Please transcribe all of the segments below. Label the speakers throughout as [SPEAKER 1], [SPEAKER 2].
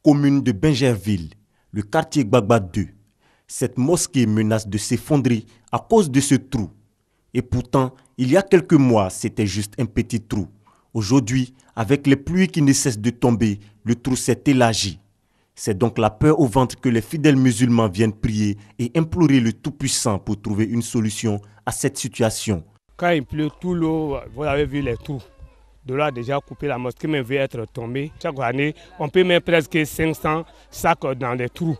[SPEAKER 1] commune de Bingerville, le quartier Gbagba 2. Cette mosquée menace de s'effondrer à cause de ce trou. Et pourtant, il y a quelques mois, c'était juste un petit trou. Aujourd'hui, avec les pluies qui ne cessent de tomber, le trou s'est élargi. C'est donc la peur au ventre que les fidèles musulmans viennent prier et implorer le Tout-Puissant pour trouver une solution à cette situation.
[SPEAKER 2] Quand il pleut, tout l'eau, vous avez vu les trous. De là, déjà coupé, la mosquée même veut être tombée. Chaque année, on peut mettre presque 500 sacs dans les trous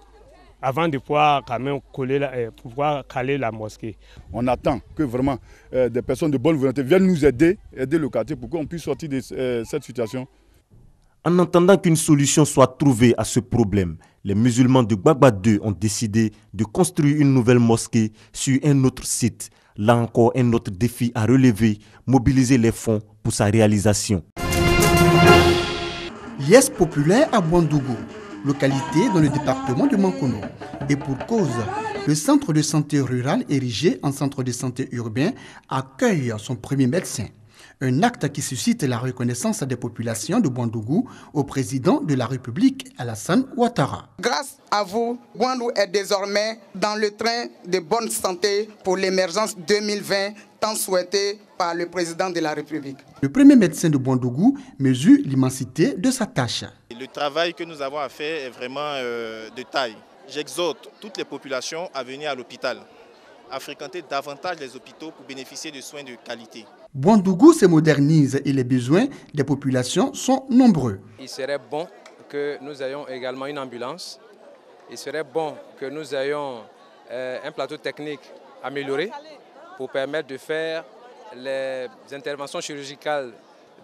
[SPEAKER 2] avant de pouvoir quand même pouvoir caler la mosquée.
[SPEAKER 3] On attend que vraiment des personnes de bonne volonté viennent nous aider le quartier pour qu'on puisse sortir de cette situation.
[SPEAKER 1] En attendant qu'une solution soit trouvée à ce problème, les musulmans de Gbagba 2 ont décidé de construire une nouvelle mosquée sur un autre site. Là encore, un autre défi à relever, mobiliser les fonds pour sa réalisation.
[SPEAKER 4] Liesse populaire à Bouandougou, localité dans le département de Mankono. Et pour cause, le centre de santé rural érigé en centre de santé urbain accueille son premier médecin. Un acte qui suscite la reconnaissance des populations de Bouandougou au président de la République, Alassane Ouattara.
[SPEAKER 5] Grâce à vous, Bouandougou est désormais dans le train de bonne santé pour l'émergence 2020 tant souhaitée par le président de la République.
[SPEAKER 4] Le premier médecin de Bouandougou mesure l'immensité de sa tâche.
[SPEAKER 6] Le travail que nous avons à faire est vraiment de taille. J'exhorte toutes les populations à venir à l'hôpital, à fréquenter davantage les hôpitaux pour bénéficier de soins de qualité.
[SPEAKER 4] Bouandougou se modernise et les besoins des populations sont nombreux.
[SPEAKER 7] Il serait bon que nous ayons également une ambulance. Il serait bon que nous ayons un plateau technique amélioré pour permettre de faire les interventions chirurgicales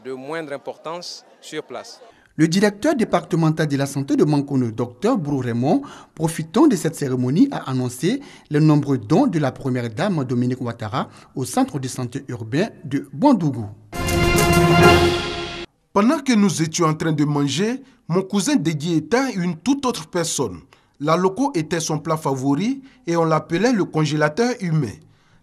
[SPEAKER 7] de moindre importance sur place.
[SPEAKER 4] Le directeur départemental de la santé de Mankono, Dr Brou Raymond, profitant de cette cérémonie, a annoncé les nombreux dons de la première dame Dominique Ouattara au centre de santé urbain de Bouandougou.
[SPEAKER 8] Pendant que nous étions en train de manger, mon cousin Degui était une toute autre personne. La loco était son plat favori et on l'appelait le congélateur humain.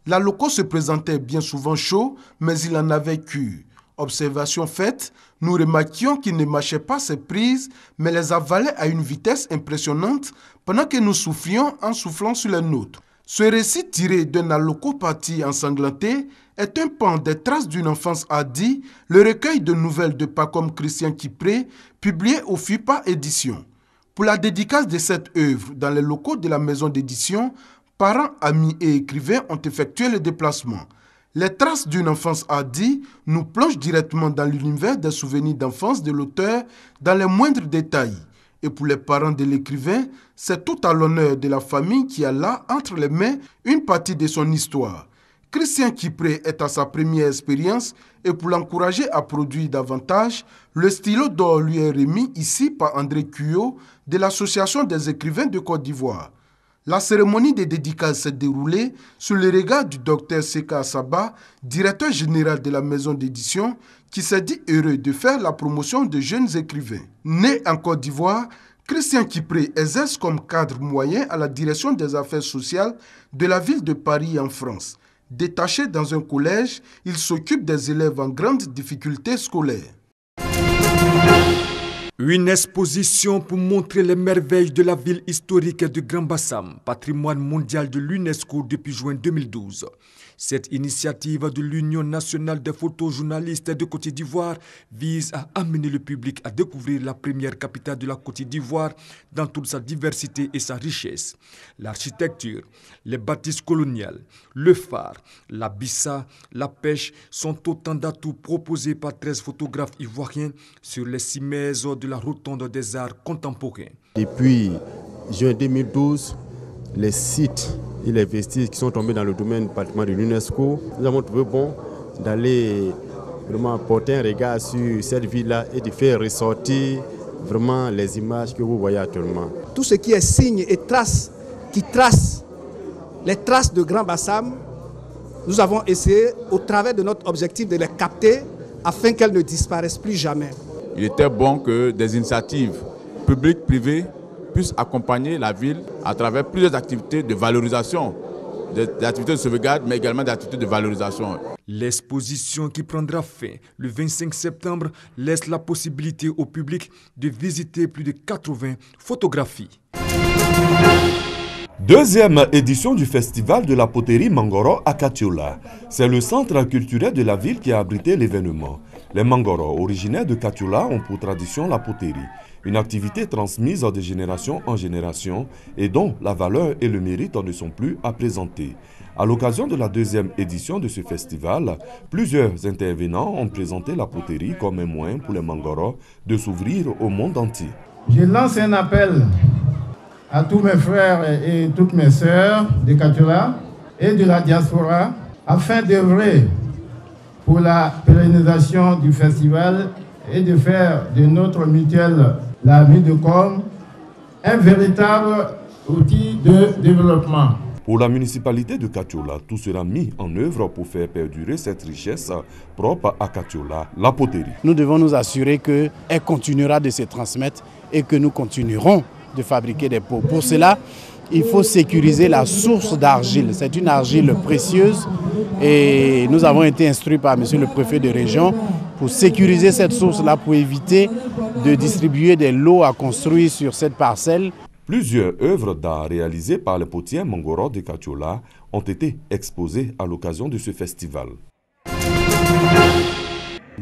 [SPEAKER 8] La loco se présentait bien souvent chaud, mais il en avait cure. Observation faite, nous remarquions qu'il ne mâchait pas ses prises, mais les avalait à une vitesse impressionnante pendant que nous soufflions en soufflant sur les nôtres. Ce récit tiré d'un aloco parti ensanglanté est un pan des traces d'une enfance hardie, le recueil de nouvelles de Pacom Christian Kipré, publié au FIPA Édition. Pour la dédicace de cette œuvre dans les locaux de la maison d'édition, parents, amis et écrivains ont effectué le déplacement. Les traces d'une enfance hardie nous plongent directement dans l'univers des souvenirs d'enfance de l'auteur dans les moindres détails. Et pour les parents de l'écrivain, c'est tout à l'honneur de la famille qui a là entre les mains une partie de son histoire. Christian Kipré est à sa première expérience et pour l'encourager à produire davantage, le stylo d'or lui est remis ici par André Cuyot de l'Association des écrivains de Côte d'Ivoire. La cérémonie de dédicace s'est déroulée sous le regard du docteur Seka Assaba, directeur général de la maison d'édition, qui s'est dit heureux de faire la promotion de jeunes écrivains. Né en Côte d'Ivoire, Christian Kipré exerce comme cadre moyen à la direction des affaires sociales de la ville de Paris en France. Détaché dans un collège, il s'occupe des élèves en grande difficulté scolaire.
[SPEAKER 9] Une exposition pour montrer les merveilles de la ville historique de Grand Bassam, patrimoine mondial de l'UNESCO depuis juin 2012. Cette initiative de l'Union nationale des photojournalistes de Côte d'Ivoire vise à amener le public à découvrir la première capitale de la Côte d'Ivoire dans toute sa diversité et sa richesse. L'architecture, les bâtisses coloniales, le phare, la bissa, la pêche sont autant d'atouts proposés par 13 photographes ivoiriens sur les 6 maisons de la rotonde des arts contemporains.
[SPEAKER 10] Depuis juin 2012, les sites et les vestiges qui sont tombés dans le domaine du patrimoine de l'UNESCO, nous avons trouvé bon d'aller vraiment porter un regard sur cette ville-là et de faire ressortir vraiment les images que vous voyez actuellement.
[SPEAKER 11] Tout ce qui est signe et traces, qui tracent les traces de Grand Bassam, nous avons essayé au travers de notre objectif de les capter afin qu'elles ne disparaissent plus jamais.
[SPEAKER 12] Il était bon que des initiatives publiques, privées, puissent accompagner la ville à travers plusieurs activités de valorisation des activités de sauvegarde, mais également des activités de valorisation.
[SPEAKER 9] L'exposition qui prendra fin le 25 septembre laisse la possibilité au public de visiter plus de 80 photographies.
[SPEAKER 13] Deuxième édition du festival de la poterie Mangoro à Katiola. C'est le centre culturel de la ville qui a abrité l'événement. Les Mangoro, originaires de Katiola, ont pour tradition la poterie, une activité transmise de génération en génération et dont la valeur et le mérite ne sont plus à présenter. À l'occasion de la deuxième édition de ce festival, plusieurs intervenants ont présenté la poterie comme un moyen pour les Mangoro de s'ouvrir au monde entier.
[SPEAKER 14] Je lance un appel à tous mes frères et toutes mes sœurs de Katiola et de la diaspora afin d'œuvrer pour la pérennisation du festival et de faire de notre mutuelle, la ville de Com, un véritable outil de développement.
[SPEAKER 13] Pour la municipalité de Katiola, tout sera mis en œuvre pour faire perdurer cette richesse propre à Katiola, la poterie.
[SPEAKER 15] Nous devons nous assurer qu'elle continuera de se transmettre et que nous continuerons de fabriquer des pots. Pour cela, il faut sécuriser la source d'argile. C'est une argile précieuse et nous avons été instruits par monsieur le préfet de région pour sécuriser cette source-là, pour éviter de distribuer des lots à construire sur cette parcelle.
[SPEAKER 13] Plusieurs œuvres d'art réalisées par les potiers Mangoro de Katiola ont été exposées à l'occasion de ce festival.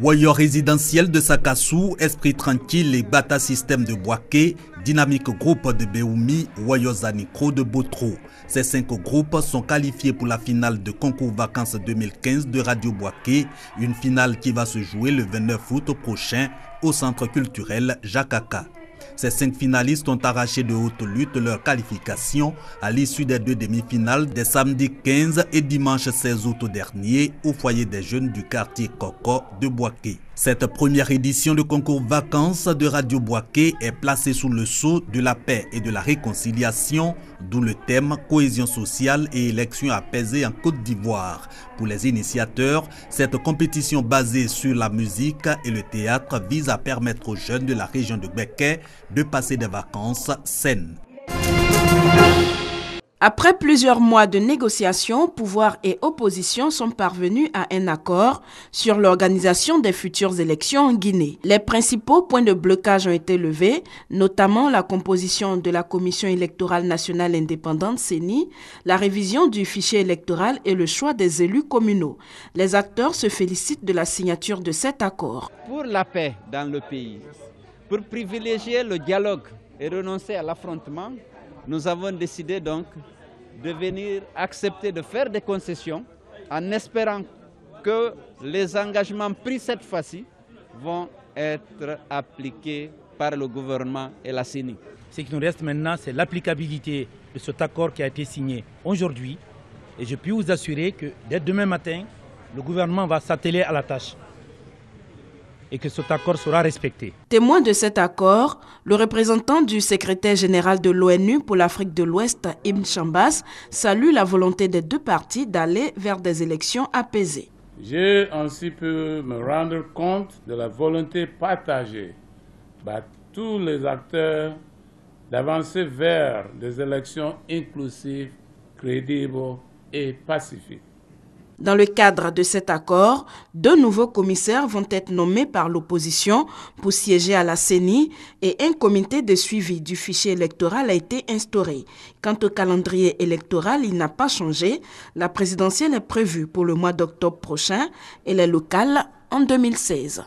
[SPEAKER 16] Warrior résidentiel de Sakassou, Esprit Tranquille et Bata Système de Boaké, Dynamique Groupe de Béoumi, Warrior Zanikro de Botro. Ces 5 groupes sont qualifiés pour la finale de concours vacances 2015 de Radio Boaké, une finale qui va se jouer le 29 août prochain au centre culturel Jakaka. Ces 5 finalistes ont arraché de haute lutte leur qualification à l'issue des 2 demi-finales des samedis 15 et dimanche 16 août dernier au foyer des jeunes du quartier Koko de Boaké. Cette première édition de concours vacances de Radio Boaké est placée sous le sceau de la paix et de la réconciliation, d'où le thème cohésion sociale et élections apaisées en Côte d'Ivoire. Pour les initiateurs, cette compétition basée sur la musique et le théâtre vise à permettre aux jeunes de la région de Béké de passer des vacances saines.
[SPEAKER 17] Après plusieurs mois de négociations, pouvoir et opposition sont parvenus à un accord sur l'organisation des futures élections en Guinée. Les principaux points de blocage ont été levés, notamment la composition de la Commission électorale nationale indépendante CENI, la révision du fichier électoral et le choix des élus communaux. Les acteurs se félicitent de la signature de cet accord.
[SPEAKER 18] Pour la paix dans le pays, pour privilégier le dialogue et renoncer à l'affrontement, nous avons décidé donc de venir accepter de faire des concessions en espérant que les engagements pris cette fois-ci vont être appliqués par le gouvernement et la CENI.
[SPEAKER 19] Ce qui nous reste maintenant, c'est l'applicabilité de cet accord qui a été signé aujourd'hui. Et je puis vous assurer que dès demain matin, le gouvernement va s'atteler à la tâche et que cet accord sera respecté.
[SPEAKER 17] Témoin de cet accord, le représentant du secrétaire général de l'ONU pour l'Afrique de l'Ouest, Ibn Chambas, salue la volonté des 2 parties d'aller vers des élections apaisées.
[SPEAKER 20] J'ai ainsi pu me rendre compte de la volonté partagée par tous les acteurs d'avancer vers des élections inclusives, crédibles et pacifiques.
[SPEAKER 17] Dans le cadre de cet accord, 2 nouveaux commissaires vont être nommés par l'opposition pour siéger à la CENI et un comité de suivi du fichier électoral a été instauré. Quant au calendrier électoral, il n'a pas changé. La présidentielle est prévue pour le mois d'octobre prochain et les locales en 2016.